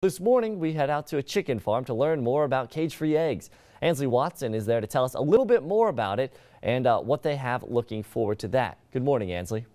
This morning, we head out to a chicken farm to learn more about cage-free eggs. Ansley Watson is there to tell us a little bit more about it and what they have looking forward to that. Good morning, Ansley.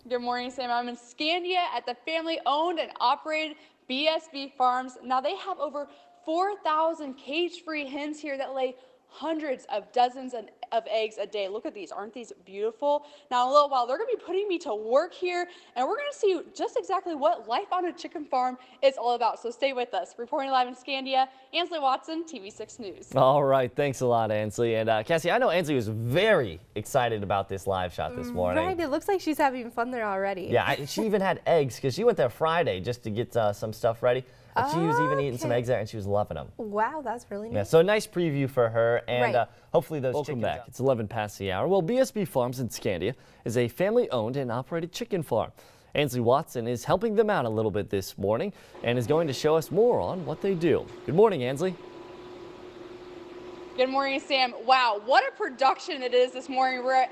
Good morning, Sam. I'm in Scandia at the family-owned and operated BSB Farms. Now, they have over 4,000 cage-free hens here that lay hundreds of dozens of eggs a day. Look at these. Aren't these beautiful? Now, in a little while, they're going to be putting me to work here, and we're going to see just exactly what life on a chicken farm is all about. So stay with us. Reporting live in Scandia, Ansley Watson, TV6 News. All right. Thanks a lot, Ansley. And Cassie, I know Ansley was very excited about this live shot this morning. Right. It looks like she's having fun there already. Yeah, she even had eggs because she went there Friday just to get some stuff ready. And she was even eating some eggs there, and she was loving them. Wow, that's really nice. Yeah, so a nice preview for her, and hopefully those Welcome chickens. back. It's 11 past the hour. Well, BSB Farms in Scandia is a family-owned and operated chicken farm. Ansley Watson is helping them out a little bit this morning and is going to show us more on what they do. Good morning, Ansley. Good morning, Sam. Wow, what a production it is this morning. We're at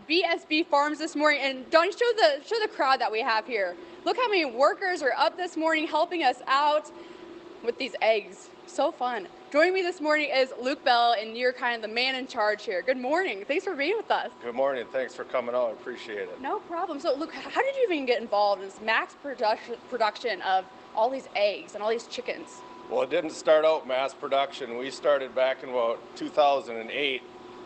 BSB Farms this morning, and Donnie, show the crowd that we have here. Look how many workers are up this morning helping us out with these eggs. So fun. Joining me this morning is Luke Bell, and you're kind of the man in charge here. Good morning. Thanks for being with us. Good morning. Thanks for coming out. I appreciate it. No problem. So, Luke, how did you even get involved in this mass production of all these eggs and all these chickens? Well, it didn't start out mass production. We started back in about 2008.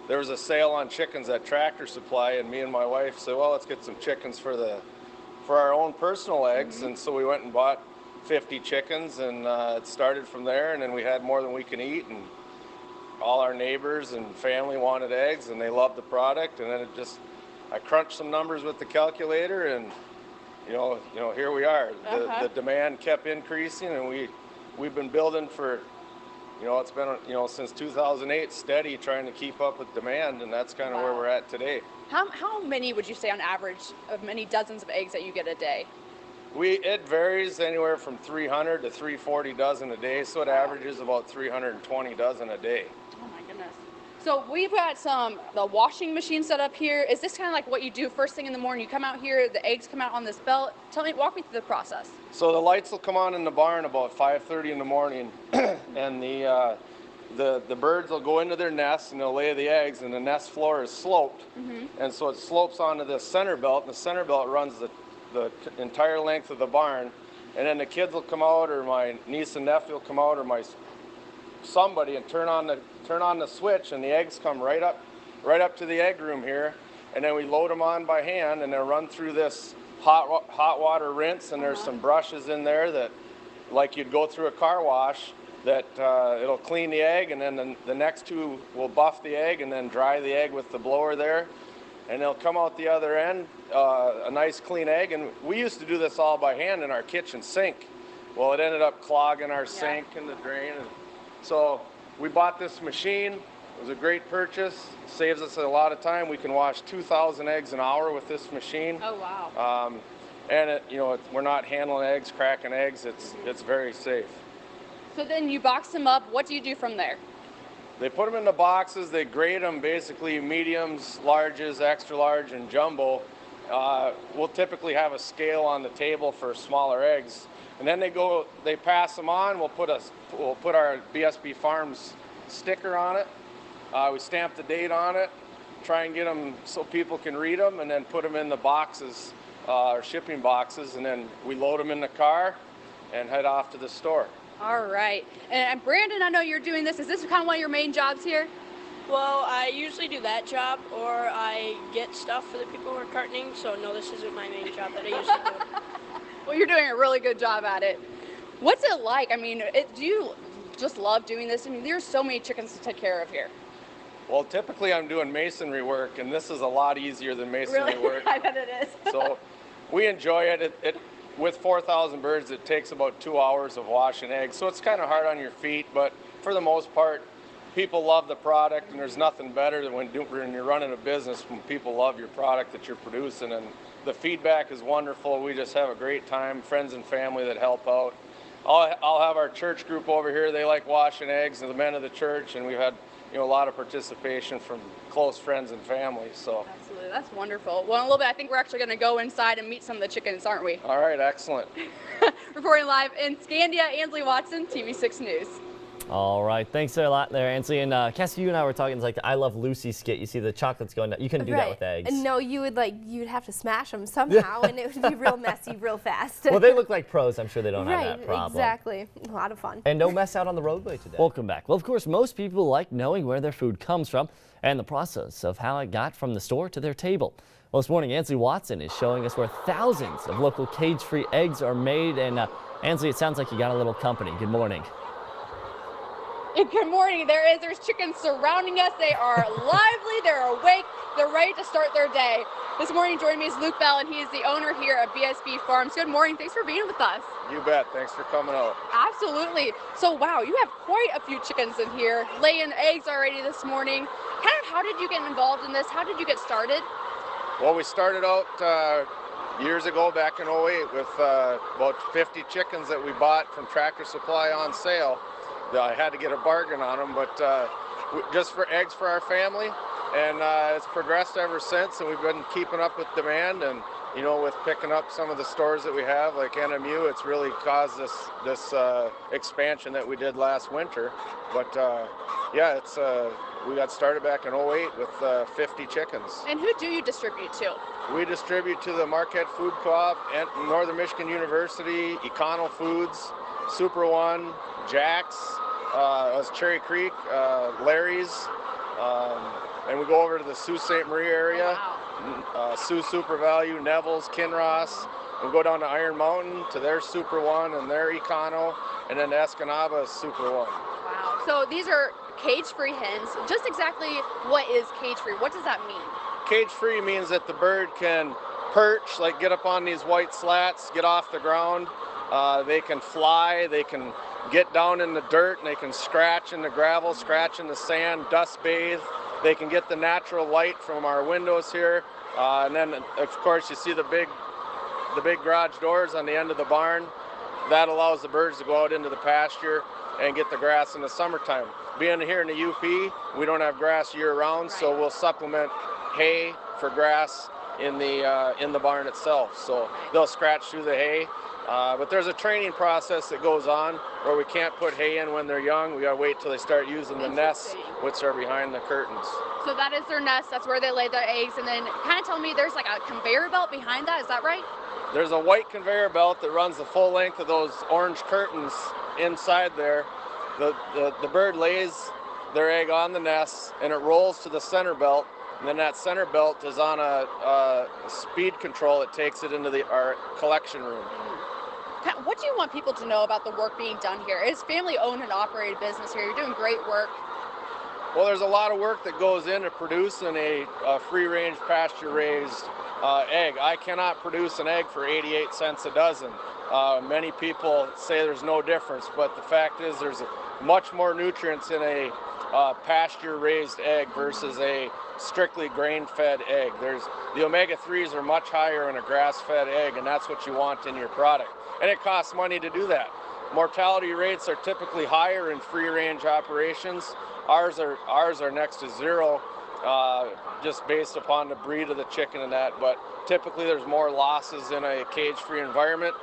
There was a sale on chickens at Tractor Supply, and me and my wife said, well, let's get some chickens for our own personal eggs. And so we went and bought 50 chickens, and it started from there, and then we had more than we can eat, and all our neighbors and family wanted eggs, and they loved the product. And then I crunched some numbers with the calculator, and you know here we are. The demand kept increasing, and we've been building for, it's been, since 2008, steady, trying to keep up with demand, and that's kind of where we're at today. How many would you say on average of many dozens of eggs that you get a day? It varies anywhere from 300 to 340 dozen a day, so it averages about 320 dozen a day. Oh my goodness. So we've got the washing machine set up here. Is this kind of like what you do first thing in the morning? You come out here, the eggs come out on this belt. Walk me through the process. So the lights will come on in the barn about 5:30 in the morning, and the birds will go into their nests and they'll lay the eggs, and the nest floor is sloped, and so it slopes onto this center belt, and the center belt runs the entire length of the barn. And then the kids will come out, or my niece and nephew will come out, or somebody, and turn on the switch, and the eggs come right up to the egg room here, and then we load them on by hand, and they'll run through this hot water rinse, and there's some brushes in there that, like you'd go through a car wash, that it'll clean the egg, and then the next two will buff the egg and then dry the egg with the blower there, and they'll come out the other end, a nice clean egg. And we used to do this all by hand in our kitchen sink. Well, it ended up clogging our sink and the drain, and so we bought this machine. It was a great purchase. It saves us a lot of time. We can wash 2,000 eggs an hour with this machine. Oh wow! And we're not handling eggs, cracking eggs. It's very safe. So then you box them up. What do you do from there? They put them in the boxes. They grade them basically mediums, larges, extra large, and jumbo. We'll typically have a scale on the table for smaller eggs, and then they pass them on. We'll put our BSB Farms sticker on it. We stamp the date on it, try and get them so people can read them, and then put them in the boxes, our shipping boxes, and then we load them in the car and head off to the store. All right. And Brandon, I know you're doing this. Is this kind of one of your main jobs here? Well, I usually do that job, or I get stuff for the people who are cartoning, so no, this isn't my main job that I usually do. Well, you're doing a really good job at it. What's it like? I mean, do you just love doing this? I mean, there's so many chickens to take care of here. Well, typically I'm doing masonry work, and this is a lot easier than masonry work. I bet it is. So we enjoy it. With 4,000 birds, it takes about 2 hours of washing eggs, so it's kind of hard on your feet, but for the most part, people love the product, and there's nothing better than when you're running a business when people love your product that you're producing, and the feedback is wonderful. We just have a great time, friends and family that help out. I'll have our church group over here. They like washing eggs, and the men of the church, and we've had a lot of participation from close friends and family. So absolutely. Absolutely, that's wonderful. Well, in a little bit, I think we're actually going to go inside and meet some of the chickens, aren't we? All right, excellent. Reporting live in Scandia, Ansley Watson, TV6 News. All right, thanks a lot there, Ansley. And Cassie, you and I were talking, it's like the I Love Lucy skit. You see the chocolates going down. You couldn't do that with eggs. No, you'd have to smash them somehow, and it would be real messy real fast. Well, they look like pros. I'm sure they don't have that problem. Right, exactly. A lot of fun. And no mess out on the roadway today. Welcome back. Well, of course, most people like knowing where their food comes from and the process of how it got from the store to their table. Well, this morning, Ansley Watson is showing us where thousands of local cage-free eggs are made. And Ansley, it sounds like you got a little company. Good morning. Good morning. There's chickens surrounding us. They are lively. They're awake. They're ready to start their day. This morning, joining me is Luke Bell, and he is the owner here at BSB Farms. Good morning. Thanks for being with us. You bet. Thanks for coming out. Absolutely. So, wow, you have quite a few chickens in here, laying eggs already this morning. Kind of, how did you get involved in this? How did you get started? Well, we started out years ago, back in '08, with about 50 chickens that we bought from Tractor Supply on sale. I had to get a bargain on them, but just for eggs for our family, and it's progressed ever since, and we've been keeping up with demand, and you know, with picking up some of the stores that we have, like NMU, it's really caused this expansion that we did last winter. But yeah, it's we got started back in '08 with 50 chickens. And who do you distribute to? We distribute to the Marquette Food Co-op, and Northern Michigan University, Econo Foods, Super One, Jack's, Cherry Creek, Larry's, and we go over to the Sault Ste. Marie area, Sioux Super Value, Neville's, Kinross. We go down to Iron Mountain to their Super One and their Econo, and then to Escanaba Super One. Wow. So these are cage-free hens. Just exactly what is cage-free? What does that mean? Cage-free means that the bird can perch, like get up on these white slats, get off the ground. They can fly, they can get down in the dirt, and they can scratch in the gravel, scratch in the sand, dust bathe. They can get the natural light from our windows here. And then, of course, you see the big garage doors on the end of the barn. That allows the birds to go out into the pasture and get the grass in the summertime. Being here in the UP, we don't have grass year-round, so we'll supplement hay for grass in the barn itself. So they'll scratch through the hay. But there's a training process that goes on where we can't put hay in when they're young. We gotta wait till they start using the nests, which are behind the curtains. So that is their nest. That's where they lay their eggs. And then kind of tell me there's like a conveyor belt behind that. Is that right? There's a white conveyor belt that runs the full length of those orange curtains inside there. The bird lays their egg on the nest, and it rolls to the center belt. And then that center belt is on a speed control that takes it into our collection room. What do you want people to know about the work being done here? It's family-owned and operated business here. You're doing great work. Well, there's a lot of work that goes into producing a free-range pasture-raised egg. I cannot produce an egg for 88 cents a dozen. Many people say there's no difference, but the fact is there's much more nutrients in a pasture-raised egg versus a strictly grain-fed egg. The omega-3s are much higher in a grass-fed egg, and that's what you want in your product. And it costs money to do that. Mortality rates are typically higher in free-range operations. Ours are next to zero, just based upon the breed of the chicken and that. But typically, there's more losses in a cage-free environment.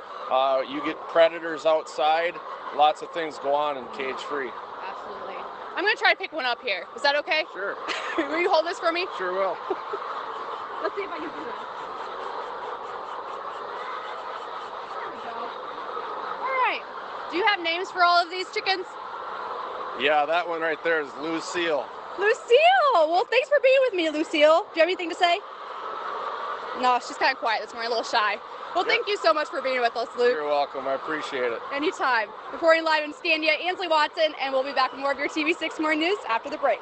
You get predators outside. Lots of things go on in cage-free. Absolutely. I'm going to try to pick one up here. Is that okay? Sure. Will you hold this for me? Sure will. Let's see if I can do this. Do you have names for all of these chickens? Yeah, that one right there is Lucille. Lucille! Well, thanks for being with me, Lucille. Do you have anything to say? No, she's kind of quiet this morning, a little shy. Well, thank you so much for being with us, Luke. You're welcome. I appreciate it. Anytime. Reporting live in Scandia, Ansley Watson, and we'll be back with more of your TV6 Morning News after the break.